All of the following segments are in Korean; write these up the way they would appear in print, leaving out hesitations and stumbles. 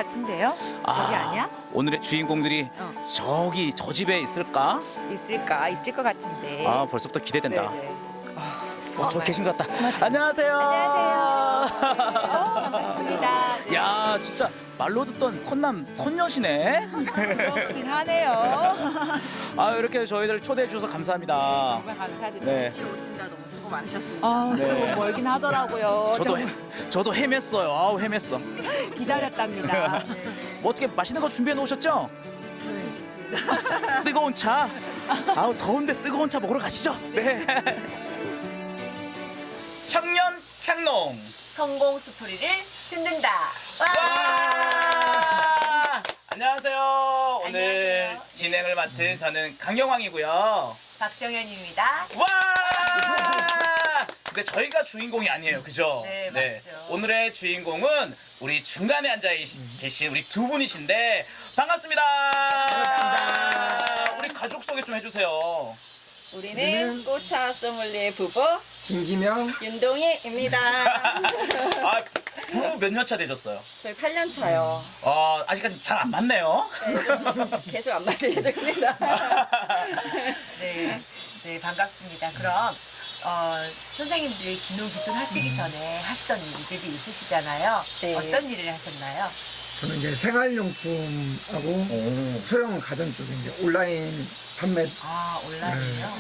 같은데요? 저기 아니야? 오늘의 주인공들이 저기 저 집에 있을까? 있을까? 있을 것 같은데. 아, 벌써부터 기대된다. 네네. 저 계신 것 같다. 안녕하세요. 안녕하세요. 반갑습니다. 네. 야, 진짜 말로 듣던 선남 선녀시네. 그렇긴 하네요. 아, 이렇게 저희들 초대해 주셔서 감사합니다. 정말 감사드립니다. 네. 오신다 너무 수고 많으셨습니다. 아, 네. 좀 멀긴 하더라고요. 저도 헤맸어요. 아우, 헤맸어. 기다렸답니다. 뭐 어떻게 맛있는 거 준비해 놓으셨죠? 뜨거운 차. 아우, 더운데 뜨거운 차 먹으러 가시죠. 네. 청년 창농. 성공 스토리를 듣는다. 와! 안녕하세요. 오늘 안녕하세요. 진행을 맡은 저는 강영왕이고요. 박정현입니다. 와! 근데 저희가 주인공이 아니에요, 그죠? 네, 맞죠. 오늘의 주인공은 우리 중간에 앉아 계신 우리 두 분이신데 반갑습니다. 우리 가족 소개 좀 해주세요. 우리는 꽃차 소믈리에 부부 김기명, 윤동희입니다. 아, 부부 몇 년 차 되셨어요? 저희 8년 차요. 아직까지 잘 안 맞네요. 계속 안 맞을 예정입니다. 네, 네 반갑습니다. 그럼 선생님들이 귀농 귀촌 하시기 전에 하시던 일들이 있으시잖아요. 네. 어떤 일을 하셨나요? 저는 이제 생활용품하고 오. 소형 가전 쪽에 이제 온라인 판매 아 온라인이요?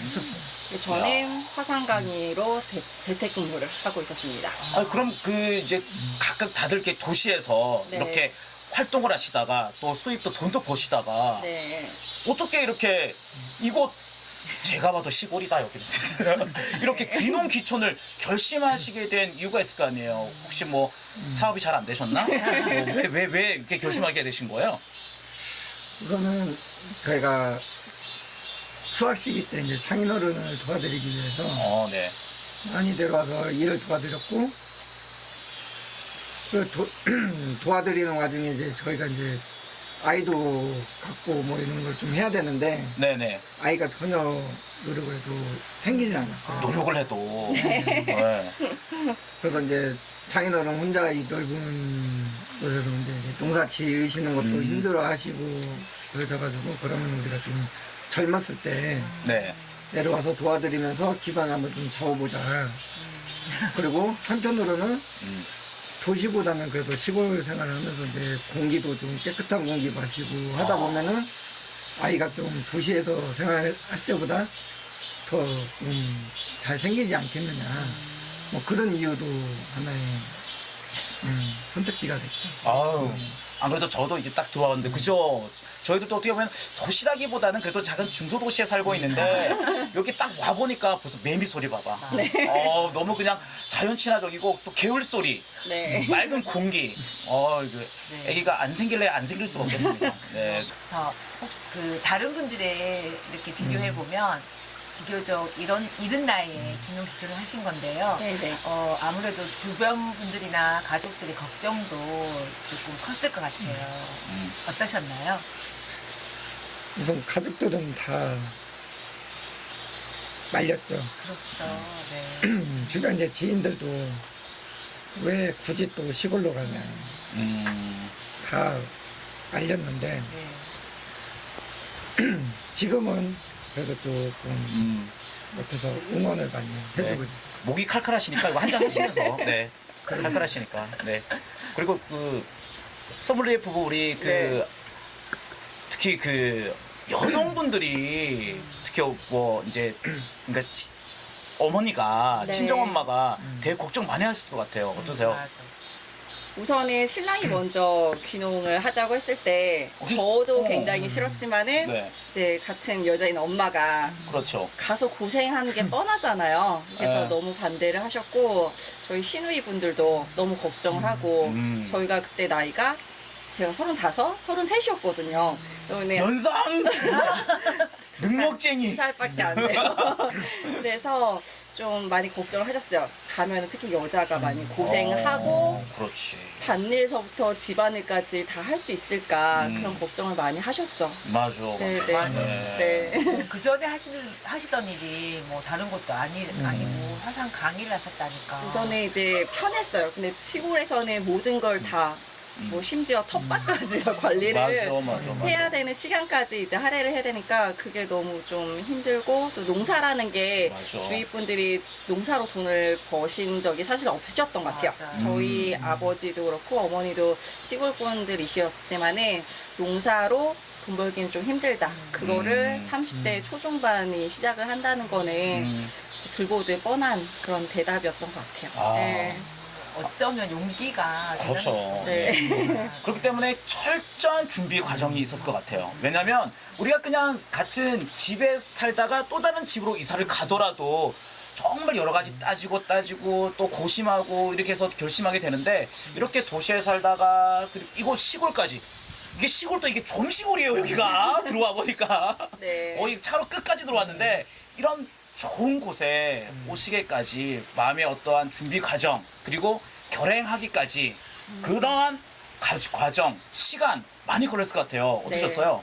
했었어요. 저는 화상 강의로 재택근무를 하고 있었습니다. 그럼 이제 각각 다들 이렇게 도시에서 네. 이렇게 활동을 하시다가 또 수입도 돈도 버시다가 네. 어떻게 이렇게 이곳 제가 봐도 시골이다 여기 이렇게 귀농 귀촌을 결심하시게 된 이유가 있을 거 아니에요. 혹시 뭐 사업이 잘 안 되셨나? 왜 이렇게 결심하게 되신 거예요? 우선은 저희가 수학 시기 때 이제 장인어른을 도와드리기 위해서 네. 많이 내려와서 일을 도와드렸고, 도와드리는 와중에 이제 저희가 이제 아이도 갖고 뭐 이런 걸 좀 해야 되는데 네네. 아이가 전혀 노력을 해도 생기지 않았어요. 노력을 해도. 네. 그래서 이제 장인어른 혼자 이 넓은 곳에서 이제 농사 지으시는 것도 힘들어 하시고 그러셔가지고, 그러면 우리가 좀 젊었을 때 네. 내려와서 도와드리면서 기반을 한번 좀 잡아보자. 그리고 한편으로는 도시보다는 그래도 시골 생활을 하면서 이제 공기도 좀 깨끗한 공기 마시고 하다 보면은 아이가 좀 도시에서 생활할 때보다 더 잘 생기지 않겠느냐. 뭐 그런 이유도 하나의 선택지가 됐죠. 아유, 안 그래도 저도 이제 딱 들어왔는데, 그죠? 저희도 또 어떻게 보면 도시라기보다는 그래도 작은 중소도시에 살고 있는데, 여기 딱 와보니까 벌써 매미 소리 봐봐. 너무 그냥 자연 친화적이고, 또 개울 소리, 네. 맑은 공기. 이거 애기가 안 생길래 안 생길 수가 없겠습니다. 네. 다른 분들의 이렇게 비교해 보면 비교적 이른 나이에 귀농 귀촌을 하신 건데요. 네네. 아무래도 주변 분들이나 가족들의 걱정도 조금 컸을 것 같아요. 어떠셨나요? 우선 가족들은 다 말렸죠. 그렇죠. 네. 주변 이제 지인들도 왜 굳이 또 시골로 가냐. 다 말렸는데, 네. 지금은 그래도 조금 옆에서 응원을 많이 해주고 있어요. 목이 칼칼하시니까 이거 한잔 하시면서, 네. 칼칼하시니까, 네. 그리고 소믈리에 부부 우리 네. 특히 여성분들이 특히 뭐 이제 그러니까 어머니가 네. 친정엄마가 되게 걱정 많이 하실 것 같아요. 어떠세요? 맞아. 우선은 신랑이 먼저 귀농을 하자고 했을 때 저도 굉장히 싫었지만은 네, 이제 같은 여자인 엄마가 그렇죠. 가서 고생하는 게 뻔하잖아요. 그래서 네. 너무 반대를 하셨고, 저희 시누이 분들도 너무 걱정을 하고, 저희가 그때 나이가 제가 35, 33이었거든요. 연상 능력쟁이. 2살밖에 안 돼요. 그래서 좀 많이 걱정을 하셨어요. 가면 특히 여자가 많이 고생을 하고, 그렇지. 밭일서부터 집안일까지 다 할 수 있을까, 그런 걱정을 많이 하셨죠. 맞아. 네, 네. 맞아요. 네. 그 전에 하시던 일이 뭐 다른 것도 아니고 화상 강의를 하셨다니까. 우선은 이제 편했어요. 근데 시골에서는 모든 걸 다 뭐 심지어 텃밭까지 다 관리를 맞아. 해야 되는 시간까지 이제 할애를 해야 되니까 그게 너무 좀 힘들고 또 농사라는 게 맞아. 주위 분들이 농사로 돈을 버신 적이 사실 없으셨던 것 같아요. 맞아요. 저희 아버지도 그렇고 어머니도 시골 분들이셨지만은 농사로 돈 벌기는 좀 힘들다. 그거를 30대 초중반이 시작을 한다는 거는 불보듯 뻔한 그런 대답이었던 것 같아요. 아. 네. 어쩌면 용기가 그렇죠. 대단하셨어요. 네. 그렇기 때문에 철저한 준비 과정이 있었을 것 같아요. 왜냐면 우리가 그냥 같은 집에 살다가 또 다른 집으로 이사를 가더라도 정말 여러 가지 따지고 또 고심하고 이렇게 해서 결심하게 되는데 이렇게 도시에 살다가 그리고 이곳 시골까지 이게 시골도 이게 좀 시골이에요 여기가 들어와 보니까 네. 거의 차로 끝까지 들어왔는데 이런 좋은 곳에 오시기까지 마음의 어떠한 준비 과정 그리고 결행하기까지 그러한 과정 시간 많이 걸렸을 것 같아요. 어떠셨어요?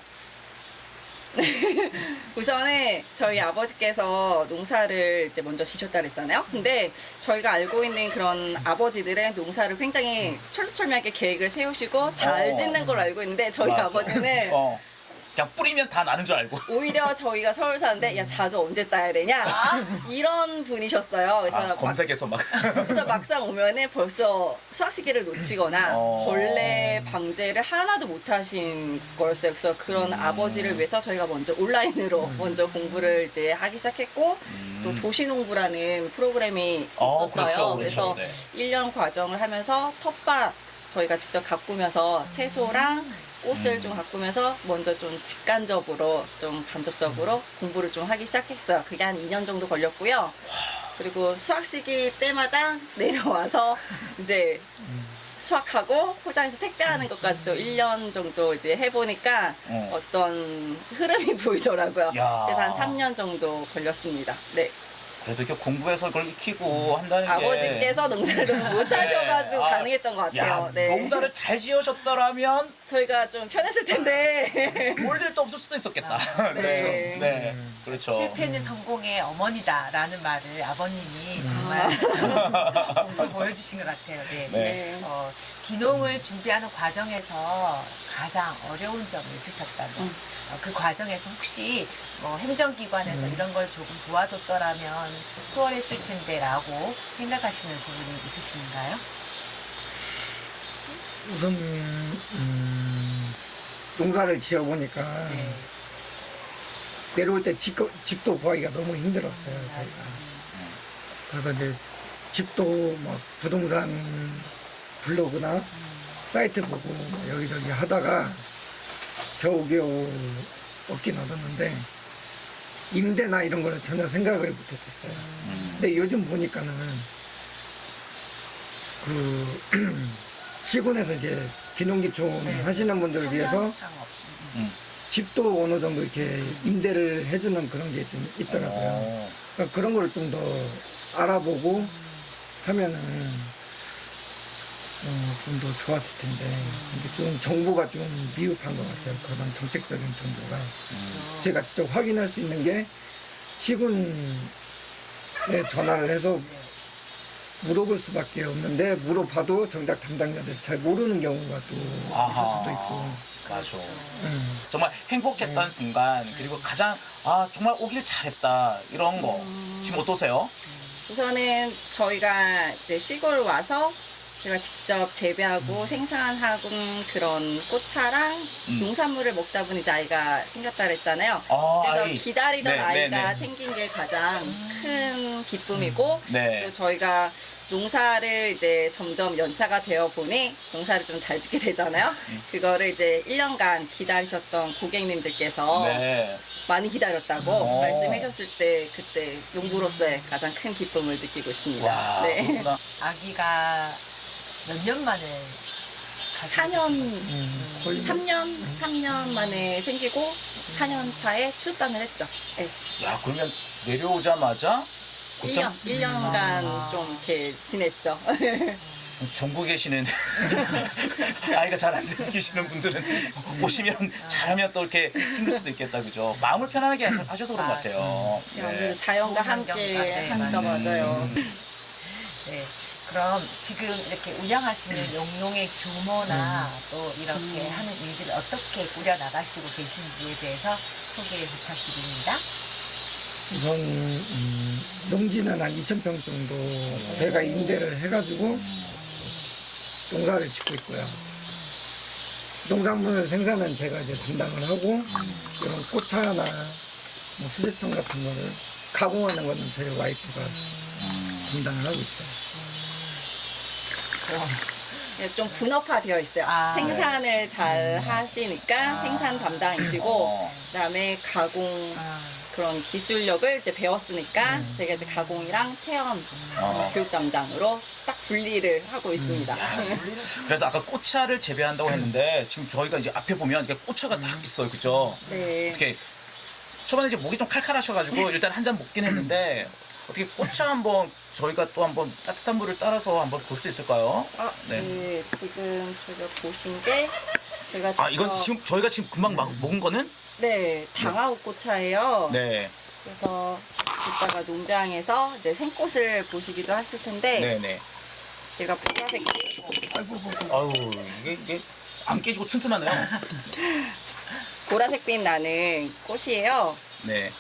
우선은 저희 아버지께서 농사를 이제 먼저 지셨다 그랬잖아요. 근데 저희가 알고 있는 그런 아버지들은 농사를 굉장히 철두철미하게 계획을 세우시고 잘 짓는 걸로 알고 있는데 저희 맞아. 아버지는 그냥 뿌리면 다 나는 줄 알고. 오히려 저희가 서울 사는데 야 자주 언제 따야 되냐 이런 분이셨어요. 그래서 검색해서 막. 그래서 막상 오면은 벌써 수학 시기를 놓치거나 벌레 방제를 하나도 못 하신 거였어요. 그래서 그런 아버지를 위해서 저희가 먼저 온라인으로 먼저 공부를 이제 하기 시작했고 또 도시농부라는 프로그램이 있었어요. 그렇죠. 그래서 네. 1년 과정을 하면서 텃밭 저희가 직접 가꾸면서 채소랑 꽃을 좀 가꾸면서 먼저 좀 직간접으로 좀 간접적으로 공부를 좀 하기 시작했어요. 그게 한 2년 정도 걸렸고요. 그리고 수학 시기 때마다 내려와서 이제 수확하고 포장해서 택배하는 것까지도 1년 정도 이제 해보니까 어떤 흐름이 보이더라고요. 야. 그래서 한 3년 정도 걸렸습니다. 네. 그래도 이렇게 공부해서 그걸 익히고 한다는 게. 아버지께서 농사를 너무 못하셔가지고 네. 가능했던 것 같아요. 야, 네. 농사를 잘 지으셨더라면 저희가 좀 편했을 텐데. 볼 일도 없을 수도 있었겠다. 네. 그렇죠. 네. 그렇죠. 실패는 성공의 어머니다라는 말을 아버님이 정말 모습 보여주신 것 같아요. 네. 네. 귀농을 준비하는 과정에서 가장 어려운 점이 있으셨다면 그 과정에서 혹시 뭐 행정기관에서 이런 걸 조금 도와줬더라면 수월했을 텐데라고 생각하시는 부분이 있으신가요? 우선 농사를 지어보니까 네. 내려올 때 집도 구하기가 너무 힘들었어요 저희가. 그래서 이제 집도 막 부동산 블로그나 사이트 보고 여기저기 하다가 겨우겨우 얻긴 얻었는데 임대나 이런 거는 전혀 생각을 못했었어요. 근데 요즘 보니까는 그 시군에서 이제 귀농귀촌 네. 하시는 분들을 위해서 청년 창업. 집도 어느 정도 이렇게 임대를 해주는 그런 게 좀 있더라고요. 그러니까 그런 거를 좀 더 알아보고 하면은 좀 더 좋았을 텐데 근데 좀 정보가 좀 미흡한 것 같아요. 그런 정책적인 정보가 제가 직접 확인할 수 있는 게 시군에 전화를 해서 물어볼 수밖에 없는데 물어봐도 정작 담당자들이 잘 모르는 경우가 또 있을 수도 있고. 맞아. 음. 정말 행복했던 순간 그리고 가장 정말 오길 잘했다 이런 거 지금 어떠세요? 우선은 저희가 이제 시골 와서 제가 직접 재배하고 생산하고 그런 꽃차랑 농산물을 먹다 보니 이제 아이가 생겼다 그랬잖아요. 그래서 아이. 기다리던 네, 아이가 네. 생긴 게 가장 큰 기쁨이고 네. 또 저희가 농사를 이제 점점 연차가 되어 보니 농사를 좀 잘 짓게 되잖아요. 그거를 이제 1년간 기다리셨던 고객님들께서 네. 많이 기다렸다고 말씀해 주셨을 때 그때 농부로서의 가장 큰 기쁨을 느끼고 있습니다. 와. 네. 그렇구나. 아기가 몇 년 만에 거의 3년 만에 생기고 4년 차에 출산을 했죠. 네. 야 그러면 내려오자마자 곧장 1년간 좀 이렇게 지냈죠. 전국에 계시는 아이가 잘 안 생기시는 분들은 오시면 잘하면 또 이렇게 생길 수도 있겠다 그죠? 마음을 편안하게 하셔서 그런 것 같아요. 아무래도 자연과 좋은 환경과, 함께 네, 하니까 맞아요. 네. 그럼 지금 이렇게 운영하시는 용농의 규모나 또 이렇게 하는 일들을 어떻게 꾸려나가시고 계신지에 대해서 소개 부탁드립니다. 우선 농지는 한 2,000평 정도 저희가 임대를 해가지고 농사를 짓고 있고요. 농산물 생산은 제가 이제 담당을 하고 이런 꽃차나 뭐 수제청 같은 거를 가공하는 거는 저희 와이프가 담당을 하고 있어요. 좀 분업화되어 있어요. 아, 생산을 잘 하시니까 생산 담당이시고, 그다음에 가공 그런 기술력을 이제 배웠으니까 제가 이제 가공이랑 체험 교육 담당으로 딱 분리를 하고 있습니다. 그래서 아까 꽃차를 재배한다고 했는데 지금 저희가 이제 앞에 보면 이렇게 꽃차가 딱 있어요, 그죠? 네. 이렇게 초반에 이제 목이 좀 칼칼하셔가지고 일단 한 잔 먹긴 했는데 어떻게 꽃차 한번 저희가 또 한번 따뜻한 물을 따라서 한번 볼 수 있을까요? 네. 네. 지금 저희가 보신 게 저희가 아 이건 지금 저희가 지금 금방 막 먹은 거는? 네, 당화옥 꽃차예요. 네. 그래서 이따가 농장에서 이제 생꽃을 보시기도 하실 텐데 네네. 얘가 보라색 아유 이게 안 깨지고 튼튼하네요. 보라색빛 나는 꽃이에요. 네.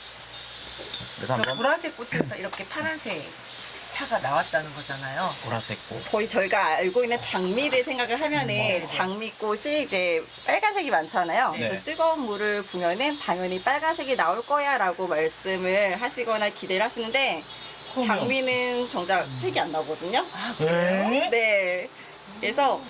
그래서 그럼 한번 보라색 꽃에서 이렇게 파란색 차가 나왔다는 거잖아요. 보라색 꽃. 거의 저희가 알고 있는 장미를 생각을 하면은 장미꽃이 이제 빨간색이 많잖아요. 그래서 네. 뜨거운 물을 부으면은 당연히 빨간색이 나올 거야라고 말씀을 하시거나 기대를 하시는데 장미는 정작 색이 안 나거든요. 네? 네. 그래서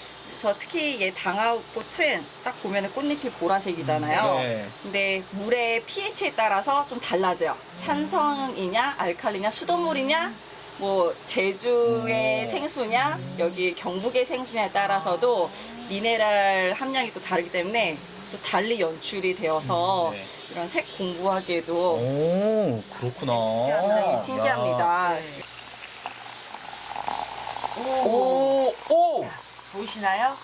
특히 얘 당화꽃은 딱 보면은 꽃잎이 보라색이잖아요. 네. 근데 물의 pH에 따라서 좀 달라져요. 산성이냐, 알칼리냐, 수돗물이냐, 뭐 제주의 생수냐, 여기 경북의 생수냐에 따라서도 미네랄 함량이 또 다르기 때문에 또 달리 연출이 되어서 네. 이런 색 공부하기에도 오 그렇구나. 굉장히 신기합니다. 네. 오. 보이시나요?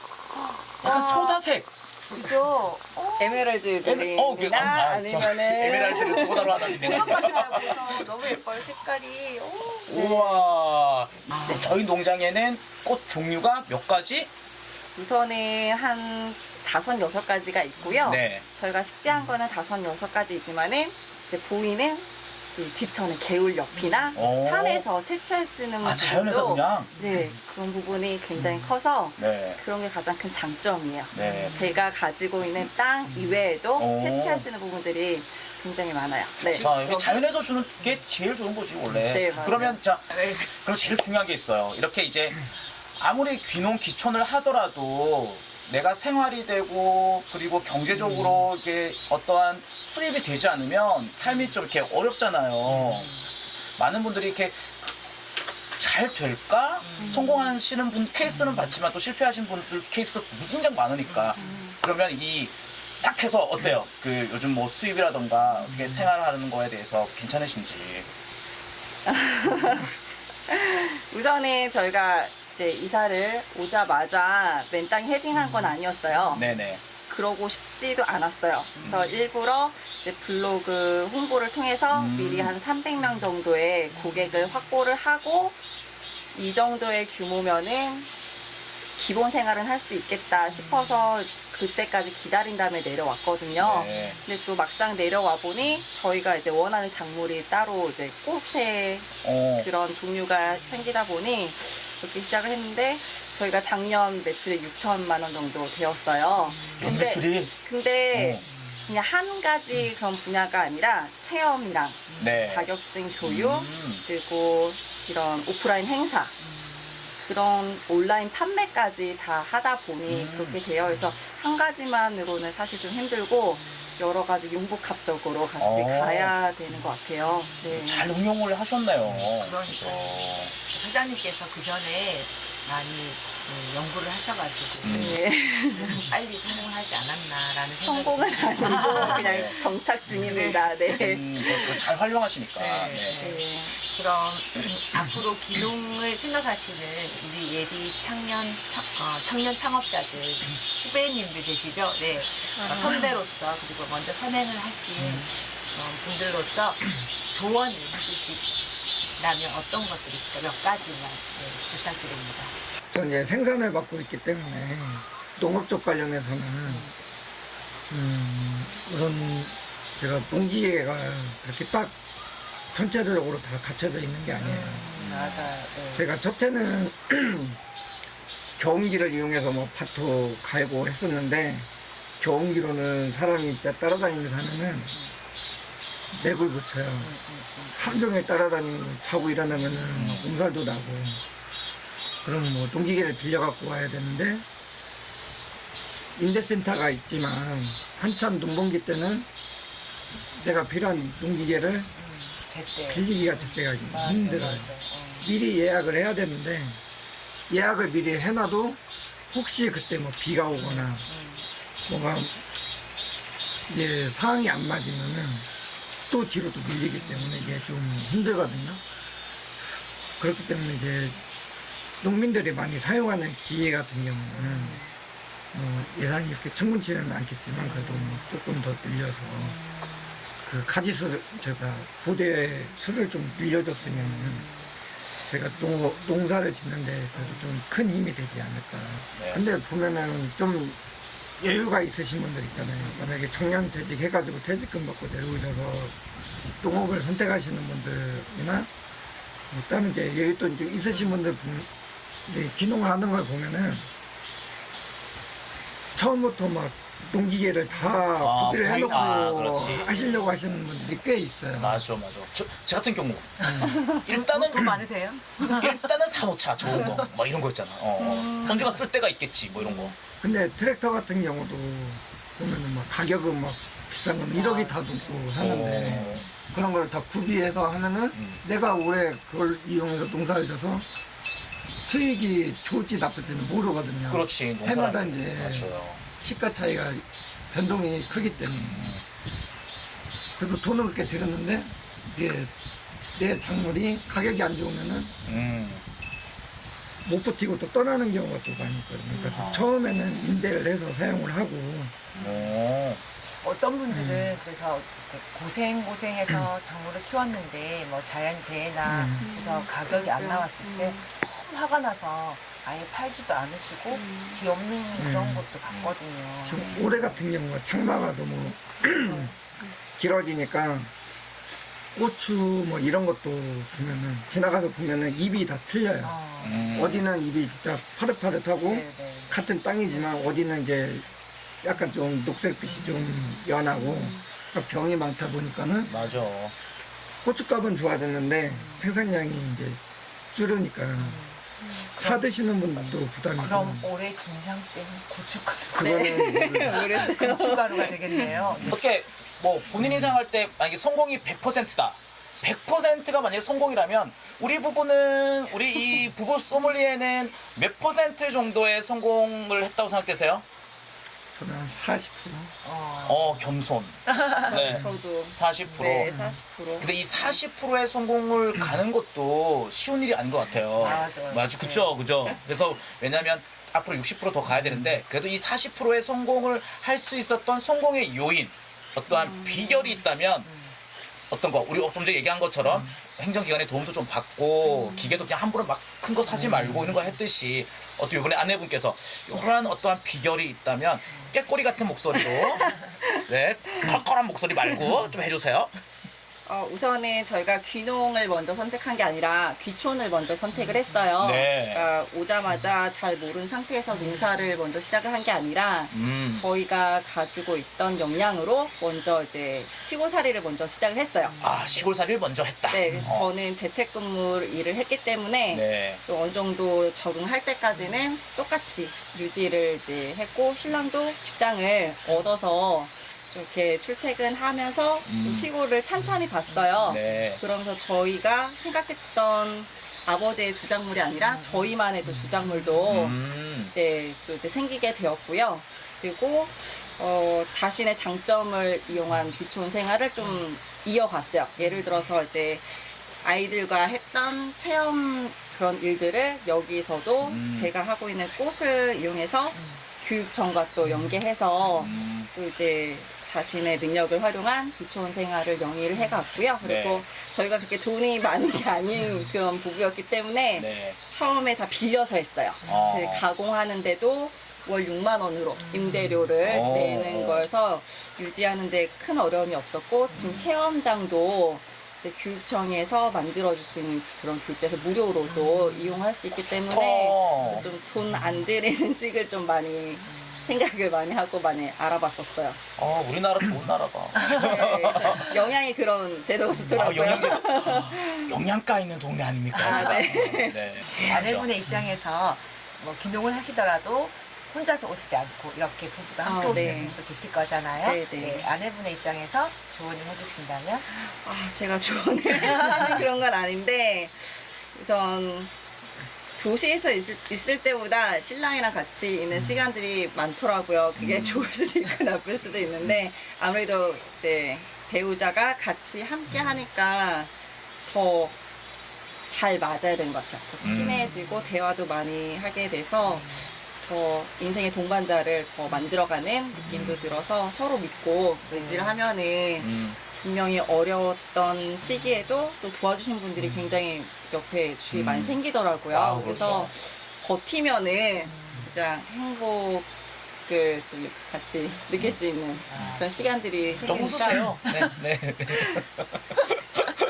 약간 소다색. 그죠? 에메랄드 그린이나 아니면은 에메랄드를 소다로 하다니. 보석 같아요, 보석. 너무 예뻐요, 색깔이. 우와. 그럼 저희 농장에는 꽃 종류가 몇 가지? 우선은 한 5, 6가지가 있고요. 네. 저희가 식재한 거는 5, 6가지이지만은 이제 보이는 이제 지천의 개울 옆이나 오. 산에서 채취할 수 있는 아 자연에서 그냥. 네, 그런 부분이 굉장히 커서 네. 그런 게 가장 큰 장점이에요. 네. 제가 가지고 있는 땅 이외에도 오. 채취할 수 있는 부분들이 굉장히 많아요. 네. 자, 이게 자연에서 주는 게 제일 좋은 거지 원래. 네, 맞아요. 그러면 그럼 제일 중요한 게 있어요. 이렇게 이제 아무리 귀농 귀촌을 하더라도 내가 생활이 되고 그리고 경제적으로 이게 어떠한 수입이 되지 않으면 삶이 좀 이렇게 어렵잖아요. 많은 분들이 이렇게 잘 될까? 성공하시는 분 케이스는 봤지만 또 실패하신 분들 케이스도 무진장 많으니까. 그러면 이 딱 해서 어때요? 그 요즘 뭐 수입이라던가 어떻게 생활하는 거에 대해서 괜찮으신지. 우선은 저희가 이제 이사를 오자마자 맨 땅에 헤딩한 건 아니었어요. 네네. 그러고 싶지도 않았어요. 그래서 일부러 이제 블로그 홍보를 통해서 미리 한 300명 정도의 고객을 확보를 하고 이 정도의 규모면은 기본 생활은 할 수 있겠다 싶어서 그때까지 기다린 다음에 내려왔거든요. 네. 근데 또 막상 내려와 보니 저희가 이제 원하는 작물이 따로 이제 꽃의 그런 종류가 생기다 보니 그렇게 시작을 했는데 저희가 작년 매출이 6천만 원 정도 되었어요. 근데 그냥 한 가지 그런 분야가 아니라 체험이랑 네. 자격증 교육 그리고 이런 오프라인 행사 그런 온라인 판매까지 다 하다 보니 그렇게 되어 있어 한 가지만으로는 사실 좀 힘들고 여러 가지 융복합적으로 같이 가야 되는 것 같아요. 네. 잘 응용을 하셨네요. 그러니까 사장님께서 그 전에 많이 연구를 하셔가지고 네. 빨리 성공하지 않았나라는 생각이 성공은 듭니다. 아니고 그냥 정착 중입니다. 네. 그래서 잘 활용하시니까. 네. 네. 네. 그럼 앞으로 귀농을 생각하시는 우리 예비 청년 창업자들 후배님들 계시죠? 네. 선배로서 그리고 먼저 선행을 하신 분들로서 조언을 해주시기 어떤 것들이 있을까? 몇 가지만 부탁드립니다. 저는 이제 생산을 받고 있기 때문에 농업 쪽 관련해서는 우선 제가 농기계가 그렇게 딱 전체적으로 다 갖춰져 있는 게 아니에요. 맞아요. 네. 제가 첫해는 경운기를 이용해서 뭐 밭도 갈고 했었는데 경운기로는 사람이 진짜 따라다니면서 하면은 맥을 붙여요. 하루 종일 따라다니고 자고 일어나면은 몸살도 나고 그러면 뭐 농기계를 빌려갖고 와야 되는데 임대센터가 있지만 한참 농번기 때는 내가 필요한 농기계를 제때. 빌리기가 제때가 힘들어요. 미리 예약을 해야 되는데 예약을 미리 해놔도 혹시 그때 뭐 비가 오거나 뭐가 이제 상황이 안 맞으면은 또 뒤로 또 밀리기 때문에 이게 좀 힘들거든요. 그렇기 때문에 이제 농민들이 많이 사용하는 기계 같은 경우는 예산이 이렇게 충분치는 않겠지만 그래도 뭐 조금 더 늘려서 그 가지수 제가 보대 수를 좀 늘려줬으면 제가 농사를 짓는데 그래도 좀 큰 힘이 되지 않을까. 네. 근데 보면은 좀 여유가 있으신 분들 있잖아요. 만약에 정년 퇴직해가지고 퇴직금 받고 내려오셔서 농업을 선택하시는 분들이나 뭐 다른 이제 여윳돈 좀 있으신 분들 이제 귀농을 하는 걸 보면은 처음부터 막 농기계를 다 구비를 해놓고 그렇지. 하시려고 하시는 분들이 꽤 있어요. 맞아. 제 같은 경우 일단은 돈 많으세요? 일단은 사놓자 좋은 거, 뭐 이런 거 있잖아. 언제가 쓸 때가 있겠지, 뭐 이런 거. 근데 트랙터 같은 경우도 보면은 막 가격은 막 비싼 건 1억이 다 넘고 하는데 그런 걸 다 구비해서 하면은 내가 올해 그걸 이용해서 농사를 져서 수익이 좋을지 나쁠지는 모르거든요. 그렇지. 해마다 농사라는 게. 이제 맞아요. 시가 차이가 변동이 크기 때문에 그래서 돈을 그렇게 들였는데 이게 내 작물이 가격이 안 좋으면은 못 버티고 또 떠나는 경우가 또 많이 있거든요. 그러니까 처음에는 임대를 해서 사용을 하고 어떤 분들은 그래서 이렇게 고생해서 작물을 키웠는데 뭐 자연재해나 그래서 가격이 안 나왔을 때 너무 화가 나서 아예 팔지도 않으시고 뒤 없는 그런 것도 봤거든요. 지금 올해 같은 경우가 장마가 너무 길어지니까 고추 뭐 이런 것도 보면은 지나가서 보면은 입이 다 틀려요. 어디는 입이 진짜 파릇파릇하고 네네. 같은 땅이지만 어디는 이제 약간 좀 녹색빛이 좀 연하고 그러니까 병이 많다 보니까는 맞아. 고춧값은 좋아졌는데 생산량이 이제 줄으니까 사 드시는 분도 부담이 그럼 되고 올해 김장 때는 고춧가루가 그거는 고춧가루가 되겠네요. 어떻게 뭐 본인 인상할 때 만약에 성공이 100%다. 100%가 만약에 성공이라면 우리 이 부부 소믈리에는 몇 퍼센트 정도의 성공을 했다고 생각되세요? 저는 한 40%. 겸손. 네. 저도 40%. 네, 40%. 근데 이 40%의 성공을 가는 것도 쉬운 일이 아닌 것 같아요. 맞아요. 맞아, 그죠. 그래서 왜냐면 앞으로 60% 더 가야 되는데 그래도 이 40%의 성공을 할 수 있었던 성공의 요인, 어떠한 비결이 있다면 어떤 거 우리 좀 전에 얘기한 것처럼 행정기관의 도움도 좀 받고 기계도 그냥 함부로 막 큰 거 사지 말고 이런 거 했듯이 어떻게 이번에 아내분께서 이런 어떠한 비결이 있다면 깨꼬리 같은 목소리로 네 컬컬한 목소리 말고 좀 해주세요. 우선은 저희가 귀농을 먼저 선택한 게 아니라 귀촌을 먼저 선택을 했어요. 네. 그러니까 오자마자 잘 모르는 상태에서 농사를 먼저 시작을 한 게 아니라 저희가 가지고 있던 역량으로 먼저 이제 시골살이를 먼저 시작을 했어요. 시골살이를 먼저 했다. 네, 그래서 저는 재택근무 일을 했기 때문에 네. 좀 어느 정도 적응할 때까지는 똑같이 유지를 이제 했고 신랑도 직장을 얻어서 좀 이렇게 출퇴근하면서 좀 시골을 찬찬히 봤어요. 네. 그러면서 저희가 생각했던 아버지의 주작물이 아니라 저희만의 또 주작물도 네, 또 이제 생기게 되었고요. 그리고 자신의 장점을 이용한 귀촌 생활을 좀 이어갔어요. 예를 들어서 이제 아이들과 했던 체험 그런 일들을 여기서도 제가 하고 있는 꽃을 이용해서 교육청과 또 연계해서 또 이제 자신의 능력을 활용한 비촌 생활을 영위를 해갔고요. 그리고 네. 저희가 그렇게 돈이 많은 게 아닌 그런 부부였기 때문에 네. 처음에 다 빌려서 했어요. 그 가공하는데도 월 6만 원으로 임대료를 내는 거여서 유지하는데 큰 어려움이 없었고 지금 체험장도 이제 교육청에서 만들어주신 그런 교육자에서 무료로도 이용할 수 있기 때문에 좀 돈 안 들이는 식을 좀 많이 생각을 많이 하고 많이 알아봤었어요. 우리나라 좋은 나라다. 네, 그래서 영양이 그런 제도가 좋더라고요. 영양가 있는 동네 아닙니까? 아, 네. 네. 아내분의 입장에서 뭐 기농을 하시더라도 혼자서 오시지 않고 이렇게 부부가 함께 오시는 네. 분도 계실 거잖아요. 네, 네. 아내분의 입장에서 조언을 해주신다면? 제가 조언을 하는 그런 건 아닌데 우선 도시에서 있을 때보다 신랑이랑 같이 있는 시간들이 많더라고요. 그게 좋을 수도 있고 나쁠 수도 있는데 아무래도 이제 배우자가 같이 함께 하니까 더 잘 맞아야 되는 것 같아요. 더 친해지고 대화도 많이 하게 돼서 더 인생의 동반자를 더 만들어가는 느낌도 들어서 서로 믿고 의지를 하면은 분명히 어려웠던 시기에도 또 도와주신 분들이 굉장히 옆에 주위에 많이 생기더라고요. 그래서 버티면은 진짜 행복을 좀 같이 느낄 수 있는 그런 시간들이 좀 웃으세요. 생기니까 네.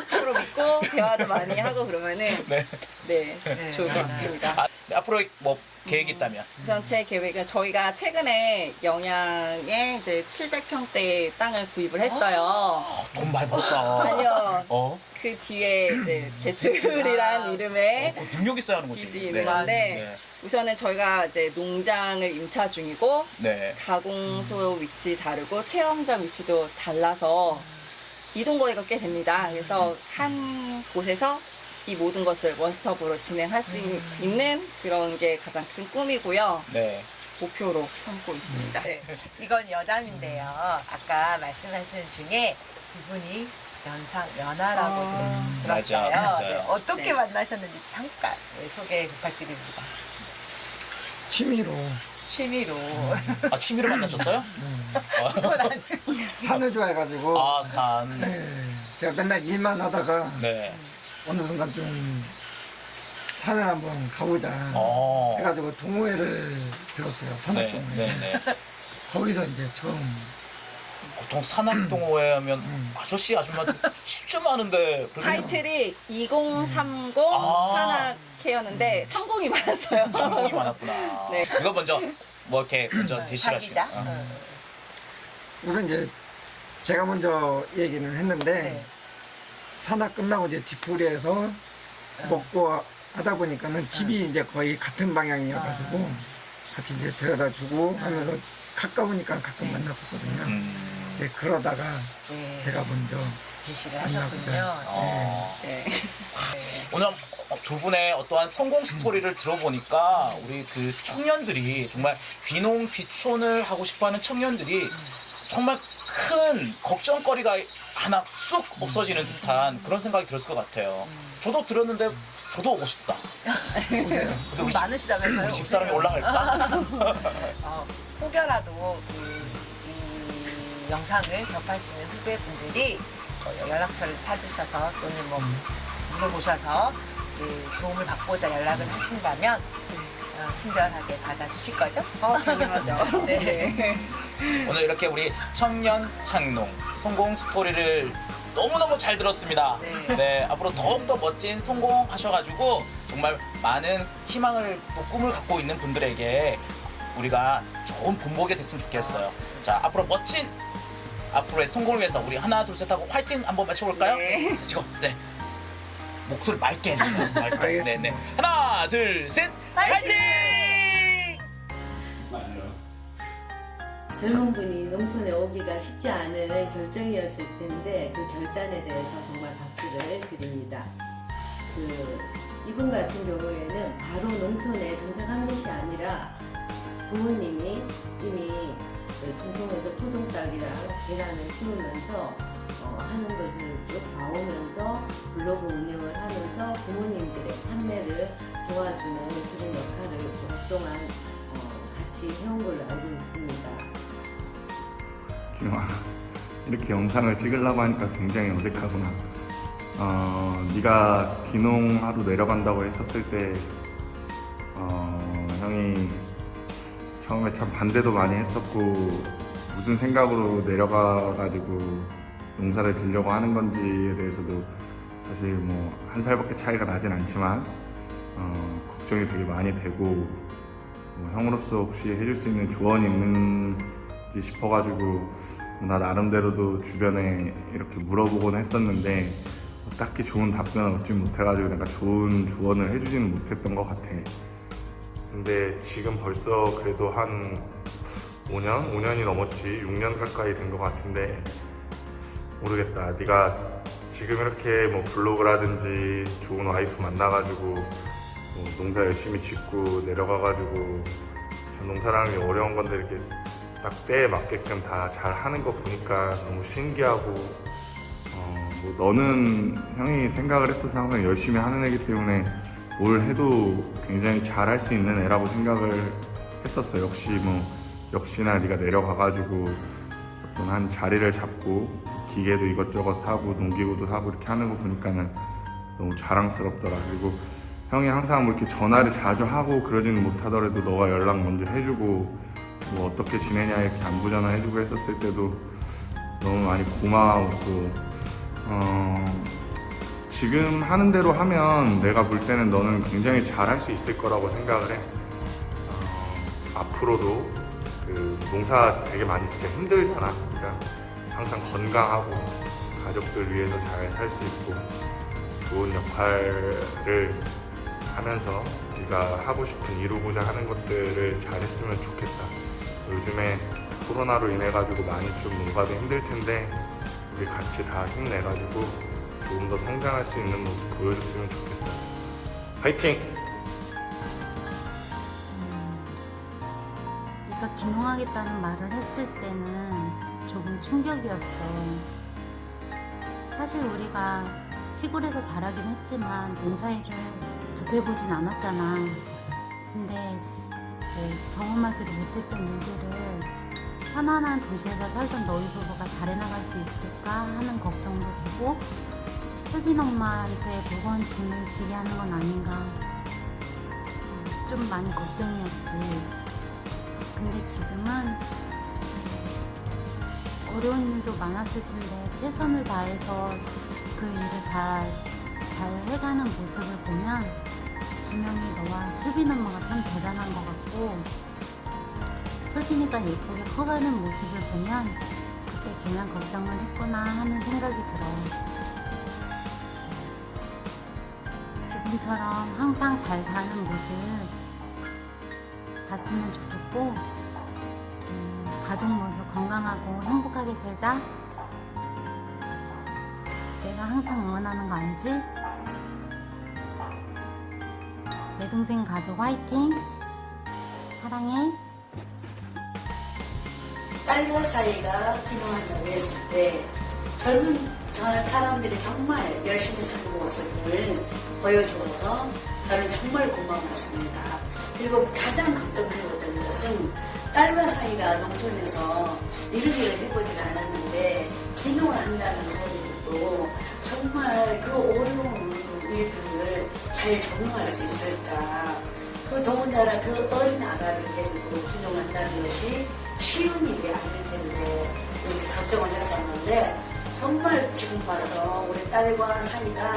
서로 믿고 대화도 많이 하고 그러면은 네, 좋을 것 같습니다. 앞으로 뭐 계획이 있다면? 우선 제 계획은 저희가 최근에 영양에 이제 700평대 땅을 구입을 했어요. 돈 많이 벌었다. 아니요. 그 뒤에 이제 대출이란 이름의 능력 있어야 하는 거지. 빚이 있는데 우선은 저희가 이제 농장을 임차 중이고 네. 가공소 위치 다르고 체험장 위치도 달라서 이동거리가 꽤 됩니다. 그래서 한 곳에서 이 모든 것을 원스톱으로 진행할 수 있는 그런 게 가장 큰 꿈이고요. 네. 목표로 삼고 있습니다. 네. 이건 여담인데요. 아까 말씀하신 중에 두 분이 연하라고 들었어요. 맞아요. 네. 어떻게 네. 만나셨는지 잠깐 소개 부탁드립니다. 취미로 취미로. 취미로 만나셨어요? 산을 좋아해가지고 산. 네, 제가 맨날 일만 하다가 네. 어느 순간 좀 산을 한번 가보자 해가지고 동호회를 들었어요. 네. 산악동호회. 네. 거기서 이제 처음 보통 산악동호회 하면 아저씨 아줌마들 진짜 많은데 타이틀이 2030 산악회였는데 성공이 많았어요. 성공이 많았구나. 네. 이거 먼저 뭐 이렇게 먼저 대시하시고. 자기자. 우선 이제 제가 먼저 얘기는 했는데 네. 산악 끝나고 이제 뒤풀이에서 먹고 하다 보니까는 집이 이제 거의 같은 방향이어가지고 같이 이제 데려다 주고 하면서 가까우니까 가끔 만났었거든요. 이제 그러다가 네. 제가 먼저 대시를 만나보자. 하셨군요. 네. 오늘 두 분의 어떠한 성공 스토리를 들어보니까 우리 그 청년들이 정말 귀농 귀촌을 하고 싶어하는 청년들이 정말 큰 걱정거리가 하나 쑥 없어지는 듯한 그런 생각이 들었을 것 같아요. 저도 들었는데 저도 오고 싶다. 오세요. 돈 많으시다면서요? 우리 집사람이 올라갈까? 혹여라도 이 영상을 접하시는 후배분들이 연락처를 찾으셔서 또는 뭐 물어보셔서 도움을 받고자 연락을 하신다면 친절하게 받아주실 거죠? 당연하죠. 네. 오늘 이렇게 우리 청년 창농 성공 스토리를 너무너무 잘 들었습니다. 네. 앞으로 더욱더 멋진 성공하셔가지고 정말 많은 희망을 또 꿈을 갖고 있는 분들에게 우리가 좋은 본보게 됐으면 좋겠어요. 자, 앞으로 멋진 앞으로의 성공을 위해서 우리 하나 둘 셋 하고 화이팅 한번 외쳐볼까요? 네. 지금 목소리 맑게 해주세요. 맑게. 알겠습니다. 하나 둘 셋 화이팅! 젊은 분이 농촌에 오기가 쉽지 않은 결정이었을 텐데 그 결단에 대해서 정말 박수를 드립니다. 이분 같은 경우에는 바로 농촌에 정착한 것이 아니라 부모님이 이미 충청에서 토종닭이랑 계란을 키우면서 하는 것을 쭉 봐오면서 블로그 운영을 하면서 부모님들의 판매를 도와주는 그런 역할을 오랫동안 같이 해온 걸로 알고 있습니다. 기농아, 이렇게 영상을 찍으려고 하니까 굉장히 어색하구나. 네가 기농하러 내려간다고 했었을 때 형이 처음에 참 반대도 많이 했었고 무슨 생각으로 내려가가지고 농사를 지려고 하는 건지에 대해서도 사실 뭐 1살밖에 차이가 나진 않지만 걱정이 되게 많이 되고 뭐 형으로서 혹시 해줄 수 있는 조언이 있는지 싶어가지고 나 나름대로도 주변에 이렇게 물어보곤 했었는데 딱히 좋은 답변을 얻지 못해가지고 내가 좋은 조언을 해주지는 못했던 것 같아. 근데 지금 벌써 그래도 한 5년이 넘었지, 6년 가까이 된 것 같은데 모르겠다. 네가 지금 이렇게 뭐 블로그라든지 좋은 와이프 만나가지고 뭐 농사 열심히 짓고 내려가가지고 농사라는 게 어려운 건데 이렇게 딱 때에 맞게끔 다 잘 하는 거 보니까 너무 신기하고 뭐 너는 형이 생각을 했어서 항상 열심히 하는 애기 때문에 뭘 해도 굉장히 잘할 수 있는 애라고 생각을 했었어. 역시나 네가 내려가가지고 어떤 한 자리를 잡고 기계도 이것저것 사고 농기구도 사고 이렇게 하는 거 보니까는 너무 자랑스럽더라. 그리고 형이 항상 뭐 이렇게 전화를 자주 하고 그러지는 못하더라도 너가 연락 먼저 해주고 뭐 어떻게 지내냐 이렇게 안부 전화 해주고 했었을 때도 너무 많이 고마웠고 지금 하는 대로 하면 내가 볼 때는 너는 굉장히 잘할 수 있을 거라고 생각을 해. 앞으로도 그 농사 되게 많이 진짜 힘들잖아. 그러니까 항상 건강하고 가족들 위해서 잘 살 수 있고 좋은 역할을 하면서 네가 하고 싶은 이루고자 하는 것들을 잘했으면 좋겠다. 요즘에 코로나로 인해 가지고 많이 좀 농가도 힘들 텐데 우리 같이 다 힘내가지고 조금 더 성장할 수 있는 모습 보여줬으면 좋겠어. 화이팅! 네가 기농하겠다는 말을 했을 때는 조금 충격이었어. 사실 우리가 시골에서 자라긴 했지만 농사일을 접해보진 않았잖아. 근데 경험하지도 못했던 일들을 편안한 도시에서 살던 너희 부부가 잘해나갈 수 있을까 하는 걱정도 되고 솔빈 엄마한테 무거운 짐을 지게 하는 건 아닌가 좀 많이 걱정이었지. 근데 지금은 어려운 일도 많았을 텐데 최선을 다해서 그 일을 다 잘 해가는 모습을 보면 분명히 너와 솔빈 엄마가 참 대단한 것 같고 솔빈이가 예쁘게 커가는 모습을 보면 그때 괜한 걱정을 했구나 하는 생각이 들어. 지금처럼 항상 잘 사는 모습 봤으면 좋겠고 가족 모두 건강하고 행복하게 살자. 내가 항상 응원하는 거 알지? 내 동생 가족 화이팅! 사랑해! 딸과 사이가 기농한다고 했을 때 젊은 사람들이 정말 열심히 사는 모습을 보여주어서 저는 정말 고마웠습니다. 그리고 가장 걱정스러웠던 것은 딸과 사이가 농촌에서 일을 해보질 않았는데 기농을 한다는 소리도 정말 그 어려운 일들을 잘 적응할 수 있을까. 그 더군다나 그 어린 아가를 데리고 기농한다는 것이 쉬운 일이 아닐 텐데 이렇게 걱정을 했었는데 정말 지금 봐서 우리 딸과 사이가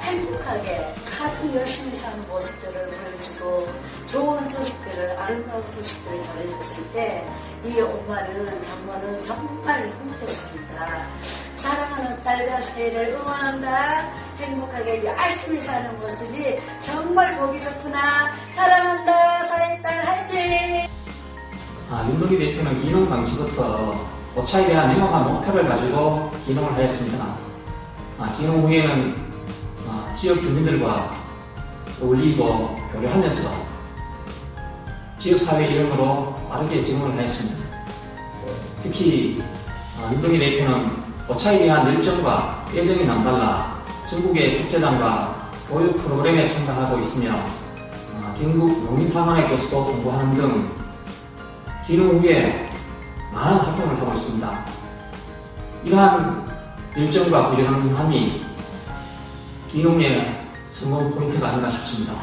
행복하게 가장 열심히 사는 모습들을 보여주고 좋은 소식들을 아름다운 소식들을 전해줬을 때 이 엄마는 정말 행복했습니다. 사랑하는 딸과 사이를 응원한다. 행복하게 열심히 사는 모습이 정말 보기 좋구나. 사랑한다. 사이 딸 화이팅! 윤동기 대표는 기농 당시부터 오차에 대한 명확한 목표를 가지고 기농을 하였습니다. 기농 후에는 지역 주민들과 어울리고 교류하면서 지역사회 이름으로 빠르게 적응을 하였습니다. 특히 윤동기 대표는 오차에 대한 열정과 애정이 남달라 전국의 축제장과 교육 프로그램에 참가하고 있으며 경북 농민사관학교에서도 공부하는 등 기농 후에 많은 활동을 하고 있습니다. 이러한 일정과 부지런함이 기농의 성공 포인트가 아닌가 싶습니다.